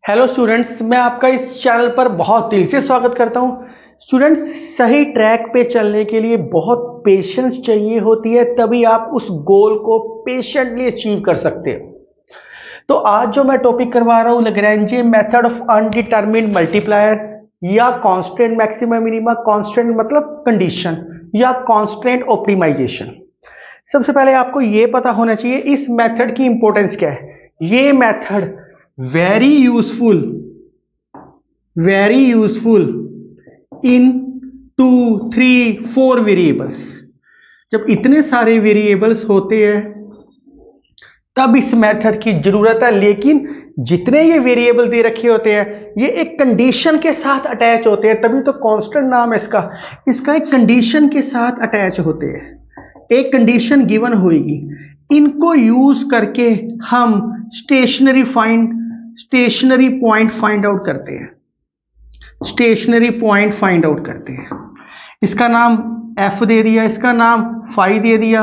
Hello students, मैं आपका इस चैनल पर बहुत दिल से स्वागत करता हूं। स्टूडेंट्स, सही ट्रैक पे चलने के लिए बहुत पेशेंस चाहिए होती है, तभी आप उस गोल को पेशेंटली अचीव कर सकते हो। तो आज जो मैं टॉपिक करवा रहा हूं, लैग्रेंजे मेथड ऑफ अनडिटरमिन्ड मल्टीप्लायर या कांस्टेंट मैक्सिमा मिनिमा। कांस्टेंट मतलब कंडीशन या कांस्टेंट ऑप्टिमाइजेशन। सबसे पहले आपको यह पता होना चाहिए इस मेथड की इंपॉर्टेंस क्या है। ये method very useful in 2, 3, 4 variables. जब इतने सारे वेरिएबल्स होते हैं तब इस मेथड की जरूरत है, लेकिन जितने ये वेरिएबल दे रखे होते हैं ये एक कंडीशन के साथ अटैच होते हैं, तभी तो कांस्टेंट नाम है इसका एक कंडीशन के साथ अटैच होते हैं। एक कंडीशन गिवन होगी, इनको यूज करके हम स्टेशनरी पॉइंट फाइंड आउट करते हैं। स्टेशनरी पॉइंट फाइंड आउट करते हैं। इसका नाम एफ दे दिया, इसका नाम फाई दे दिया।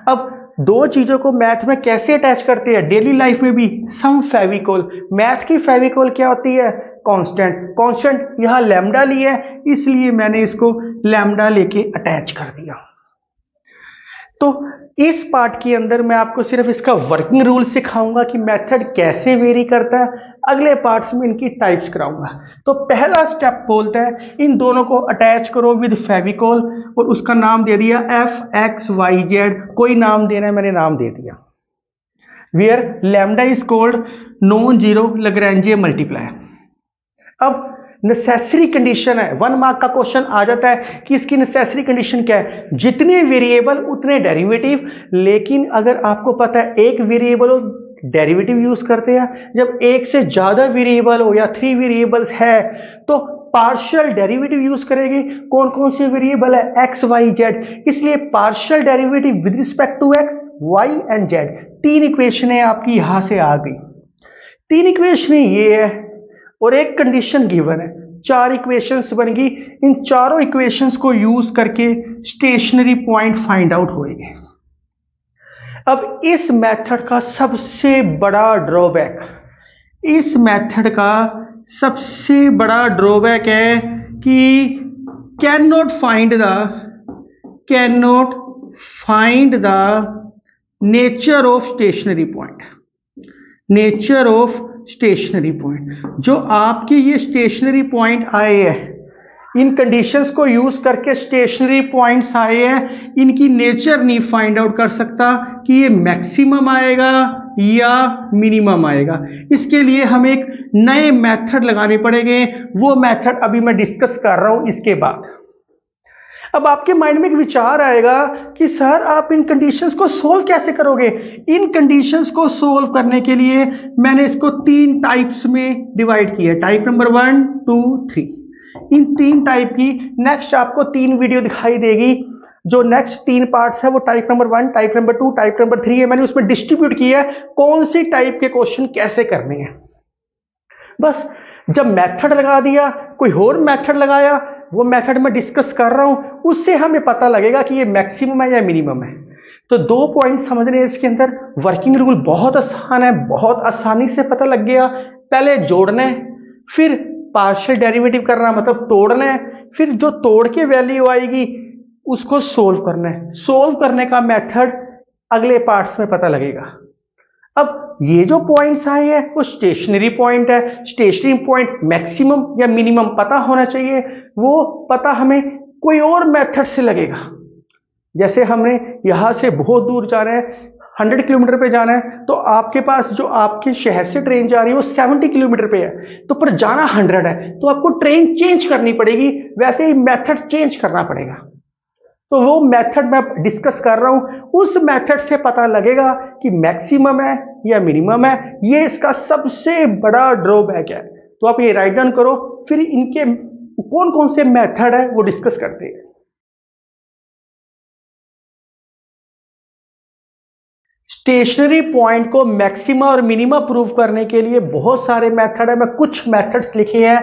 अब दो चीजों को मैथ में कैसे अटैच करते हैं, डेली लाइफ में भी। सम फेविकोल, मैथ की फेविकोल क्या होती है? कांस्टेंट यहां लैम्डा लिया है, इसलिए मैंने इसको लैम्डा लेके अटैच कर दिया। तो इस पार्ट के अंदर मैं आपको सिर्फ इसका वर्किंग रूल सिखाऊंगा कि मेथड कैसे वेरी करता है। अगले पार्ट्स में इनकी टाइप्स कराऊंगा। तो पहला स्टेप बोलता है इन दोनों को अटैच करो विद फेविकोल, और उसका नाम दे दिया FXYZ। कोई नाम देना है, मैंने नाम दे दिया। Where lambda is called non zero Lagrange multiplier. अब नेसेसरी कंडीशन है, 1 मार्क का क्वेश्चन आ जाता है कि इसकी नेसेसरी कंडीशन क्या है? जितने वेरिएबल उतने डेरिवेटिव। लेकिन अगर आपको पता है एक वेरिएबल हो डेरिवेटिव यूज करते हैं, जब एक से ज्यादा वेरिएबल हो या 3 वेरिएबल्स है तो पार्शियल डेरिवेटिव यूज करेंगे। कौन कौन से वेरिएबल है? एक्स वाई जेड, इसलिए partial derivative with respect to X Y and Z. 3 equation आपकी यहां से आ गई। 3 इक्वेशन ये है और एक कंडीशन गिवन है। 4 इक्वेशंस बन गई। इन चारों इक्वेशंस को यूज करके स्टेशनरी पॉइंट फाइंड आउट होएंगे। अब इस मेथड का सबसे बड़ा ड्रॉबैक, इस मेथड का सबसे बड़ा ड्रॉबैक है कि can not find the nature of stationary point. Nature of stationary point, जो आपके ये स्टेशनरी पॉइंट आए हैं, इन कंडीशंस को यूज करके स्टेशनरी पॉइंट्स आए हैं, इनकी नेचर नहीं फाइंड आउट कर सकता कि ये मैक्सिमम आएगा या मिनिमम आएगा। इसके लिए हम एक नए मेथड लगाने पड़ेंगे। वो मेथड अभी मैं डिस्कस कर रहा हूं इसके बाद। अब आपके माइंड में एक विचार आएगा कि सर आप इन कंडीशंस को सोल्व कैसे करोगे? इन कंडीशंस को सोल्व करने के लिए मैंने इसको 3 टाइप्स में डिवाइड किया। Type number 1, 2, 3। इन 3 टाइप की नेक्स्ट आपको 3 वीडियो दिखाई देगी। जो नेक्स्ट 3 पार्ट्स है वो type number 1, type number 2, type number 3 है। मैंने उसमें डिस्ट्रीब्यूट किया है कौन सी टाइप के क्वेश्चन कैसे करने हैं। बस जब मेथड लगा दिया, कोई और मेथड लगाया, वो मेथड में डिस्कस कर रहा हूं, उससे हमें पता लगेगा कि ये मैक्सिमम है या मिनिमम है। तो 2 पॉइंट समझने हैं इसके अंदर। वर्किंग रूल बहुत आसान है, बहुत आसानी से पता लग गया। पहले जोड़ना है, फिर पार्शियल डेरिवेटिव करना मतलब तोड़ना है, फिर जो तोड़ के वैल्यू आएगी उसको सोल्व करना है। सोल्व करने का मेथड अगले पार्ट्स में पता लगेगा। अब ये जो पॉइंट्स आए हैं वो स्टेशनरी पॉइंट है। स्टेशनरी पॉइंट मैक्सिमम या मिनिमम पता होना चाहिए। वो पता हमें कोई और मेथड से लगेगा। जैसे हमने यहां से बहुत दूर जाना है, 100 किलोमीटर पे जाना है, तो आपके पास जो आपके शहर से ट्रेन जा रही है वो 70 किलोमीटर पे है, तो पर जाना 100 है, तो आपको ट्रेन चेंज करनी पड़ेगी। वैसे ही मेथड चेंज करना पड़ेगा। तो वो मेथड मैं डिस्कस कर रहा हूं, उस मेथड से पता लगेगा कि मैक्सिमम है या मिनिमम है। ये इसका सबसे बड़ा ड्रॉबैक है। तो आप ये राइट डाउन करो, फिर इनके कौन कौन से मेथड है वो डिस्कस करते हैं। स्टेशनरी पॉइंट को मैक्सिमा और मिनिमा प्रूव करने के लिए बहुत सारे मेथड है। मैं कुछ मेथड्स लिखे हैं।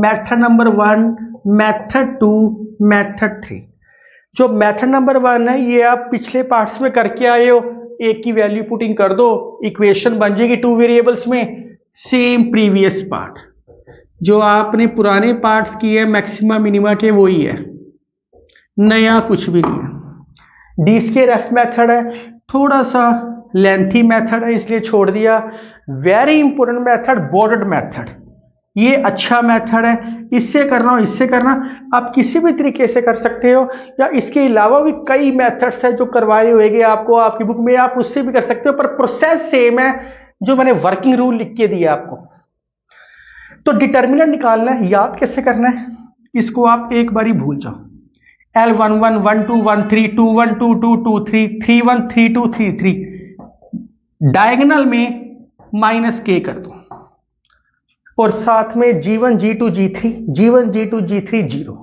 Method number 1, method 2, method 3। जो मेथड नंबर 1 है ये आप पिछले पार्ट्स में करके आए हो। एक की वैल्यू पुटिंग कर दो, इक्वेशन बन जाएगी 2 वेरिएबल्स में। सेम प्रीवियस पार्ट, जो आपने पुराने पार्ट्स किए मैक्सिमा मिनिमा के वही है, नया कुछ भी नहीं है। डी स्क्वायर एफ मेथड है, थोड़ा सा लेंथी मेथड है इसलिए छोड़ दिया। Very important method bordered method, ये अच्छा मेथड है, इससे करना हो इससे करना, आप किसी भी तरीके से कर सकते हो, या इसके अलावा भी कई मेथड्स है जो करवाए हुए आपको आपकी बुक में, आप उससे भी कर सकते हो, पर प्रोसेस सेम है जो मैंने वर्किंग रूल लिख के दिया आपको। तो डिटर्मिनेंट निकालना है, याद कैसे करना है, इसको आप एक बारी भूल जाओ। L11 12 13 21 22 23 31 32 33, डायगोनल में माइनस के कर दो, और साथ में G1 G2 G3 G1 G2 G3 0।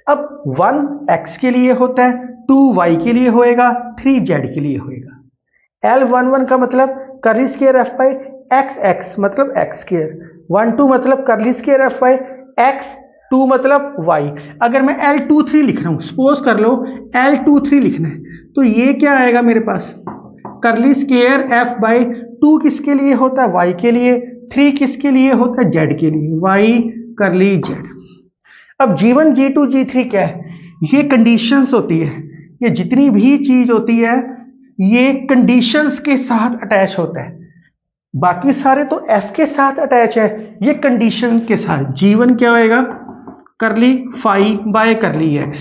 अब 1 x के लिए होता है, 2 y के लिए होएगा, 3 z के लिए होएगा। L11 का मतलब करली square f by x, x मतलब एक्स स्क्वायर, 12 मतलब करली स्क्वायर f बाई एक्स, 2 मतलब y। अगर मैं L23 लिख रहा हूं, सपोज कर लो L23 लिखना है, तो ये क्या आएगा मेरे पास, करली स्क्वायर f बाई 2 किसके लिए होता है, y के लिए, 3 किसके लिए होता है, z के लिए, y करली z। अब G1 G2 G3 क्या है, ये कंडीशंस होती है, ये जितनी भी चीज होती है ये कंडीशंस के साथ अटैच होता है, बाकी सारे तो f के साथ अटैच है, ये कंडीशन के साथ। G1 क्या होएगा, करली फाई बाय करली x,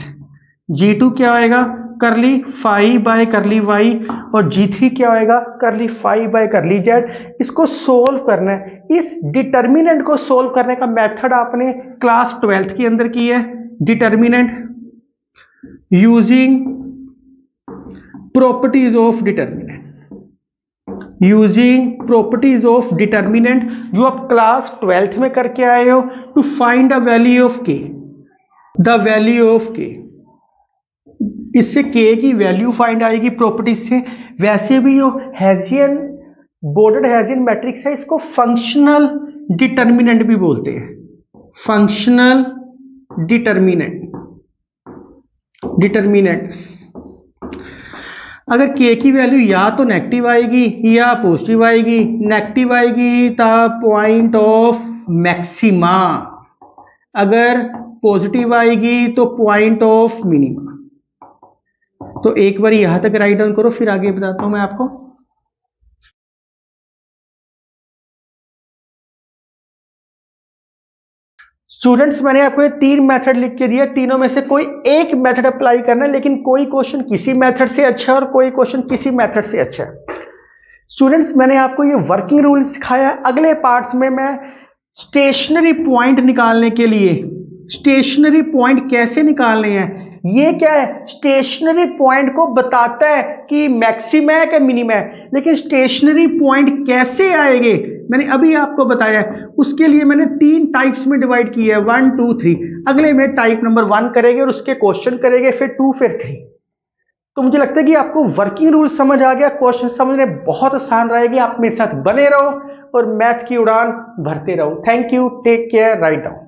G2 क्या होएगा, करली फाई बाय करली y, और G3 क्या होएगा, करली फाई बाय करली z। इसको सोल्व करना है, इस डिटर्मिनेंट को सोल्व करने का मेथड आपने क्लास 12th के अंदर की है, determinant using properties of determinant, using properties of determinant, जो आप क्लास 12th में करके आए हो, to find the value of K, the value of K. इससे के की वैल्यू फाइंड आएगी प्रॉपर्टीज से। वैसे भी यो हेसियन बॉर्डर्ड हेसियन मैट्रिक्स है, इसको फंक्शनल डिटर्मिनेंट भी बोलते हैं, फंक्शनल डिटर्मिनेंट, डिटर्मिनेंट्स। अगर के की वैल्यू या तो नेगेटिव आएगी या पॉजिटिव आएगी, नेगेटिव आएगी द पॉइंट ऑफ मैक्सिमा, अगर पॉजिटिव आएगी तो पॉइंट ऑफ मिनिमा। तो एक बार यहां तक राइट डाउन करो, फिर आगे बताता हूं मैं आपको। स्टूडेंट्स, मैंने आपको ये 3 मेथड लिख के दिया, तीनों में से कोई एक मेथड अप्लाई करना है, लेकिन कोई क्वेश्चन किसी मेथड से अच्छा है और कोई क्वेश्चन किसी मेथड से अच्छा है। स्टूडेंट्स, मैंने आपको ये वर्किंग रूल सिखाया, अगले पार्ट्स में मैं स्टेशनरी पॉइंट निकालने के लिए, स्टेशनरी पॉइंट कैसे निकालने हैं, ये क्या है, स्टेशनरी पॉइंट को बताता है कि मैक्सिमा है कि मिनिमा है, लेकिन स्टेशनरी पॉइंट कैसे आएंगे मैंने अभी आपको बताया, उसके लिए मैंने 3 टाइप्स में डिवाइड किया है, 1 2 3। अगले में टाइप नंबर 1 करेंगे और उसके क्वेश्चन करेंगे, फिर 2 फिर 3। तो मुझे लगता है कि आपको वर्किंग रूल समझ आ गया, क्वेश्चन समझने बहुत आसान रहेगी। आप मेरे साथ बने रहो और मैथ की उड़ान भरते रहो। Thank you, take care, write down.